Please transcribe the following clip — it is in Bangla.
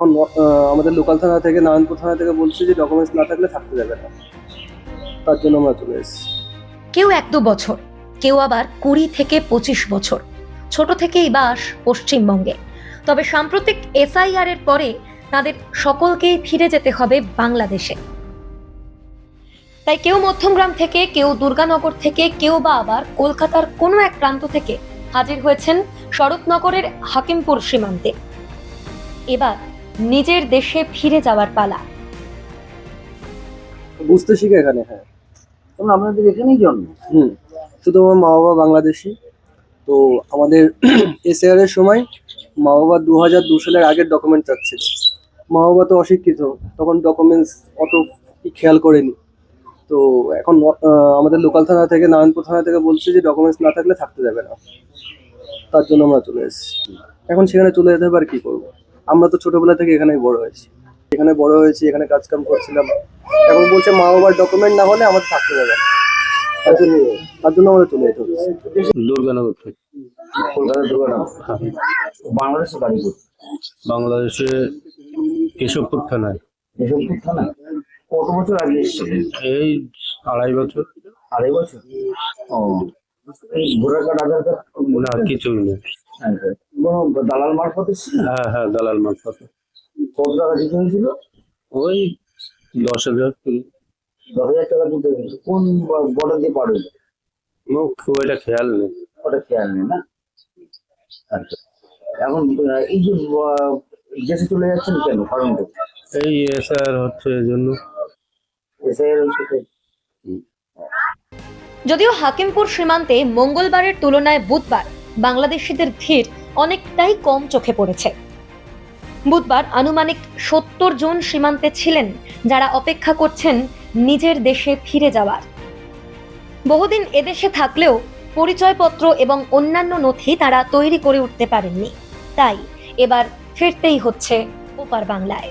এখন আমাদের লোকাল থানা থেকে, নারায়ণপুর থানা থেকে বলছে যে ডকুমেন্টস না থাকলে থাকতে যাবে না, তার জন্য আমরা চলে এসেছি। কেউ 1-2 বছর, কেউ আবার 20 থেকে 25 বছর, ছোট থেকেই বাস পশ্চিমবঙ্গে। তবে সাম্প্রতিক এসআইআর এর পরে তাদের সকলকেই ফিরে যেতে হবে বাংলাদেশে। তাই কেউ মধ্যমগ্রাম থেকে, কেউ দুর্গানগর থেকে, কেউ বা আবার কলকাতার কোনো এক প্রান্ত থেকে হাজির হয়েছেন শরৎনগরের হাকিমপুর সীমান্তে। এবার নিজের দেশে ফিরে যাওয়ার পালা। বুঝতে শিখে এখানে। হ্যাঁ, তখন আপনাদের এখানেই জন্ম? শুধু আমার মা বাবা বাংলাদেশি। তো আমাদের এসআইআর এর সময় মা বাবা 2002 সালের আগের ডকুমেন্ট চাচ্ছিল। মা বাবা তো অশিক্ষিত, তখন ডকুমেন্টস অত খেয়াল করেনি। তো এখন আমাদের লোকাল থানা থেকে, নারায়ণপুর থানা থেকে বলছে যে ডকুমেন্টস না থাকলে থাকতে যাবে না, তার জন্য আমরা চলে এসেছি। এখন সেখানে চলে যেতে হবে, আর কি করবো? আমরা তো ছোটবেলা থেকে এখানেই বড় হয়েছি, এখানে কাজকাম করছিলাম। এখন বলছে মা বাবার ডকুমেন্ট না হলে আমাদের থাকতে যাবে না, তার জন্য আমাদের চলে যেতে হচ্ছে। দুর্গানগর থেকে। কলকাতা দুর্গানগর। বাংলাদেশে বাড়ি করছে? বাংলাদেশে কেশবপুর থানায়। কেশবপুর থানায়? কত বছর আগে এসেছিলেন? এই 2.5 বছর। 2.5 বছর? ও, এই ভোটার কার্ড, আধার কার্ড? না, কিছুই নেই। কোনো দালাল মারফত এসেছিল? হ্যাঁ, দালাল মারফত। কত টাকা দিতে হয়েছিল? ওই 10,000। 10,000 টাকা দিতে হয়েছিল। কোন বর্ডার দিয়ে পার হইল? খুব একটা খেয়াল নেই। ওটা খেয়াল নেই না? আচ্ছা, এখন এই যে দেশে চলে যাচ্ছেন কেন, কারণটা? এই এসআইআর হচ্ছে এই জন্য। এসআইআর? যদিও হাকিমপুর সীমান্তে মঙ্গলবারের তুলনায় বুধবার বাংলাদেশিদের ভিড় অনেকটাই কম চোখে পড়েছে। বুধবার আনুমানিক 70 জন সীমান্তে ছিলেন, যারা অপেক্ষা করছেন নিজের দেশে ফিরে যাওয়ার। বহুদিন এদেশে থাকলেও পরিচয়পত্র এবং অন্যান্য নথি তারা তৈরি করে উঠতে পারেননি, তাই এবার ফিরতেই হচ্ছে ওপার বাংলায়।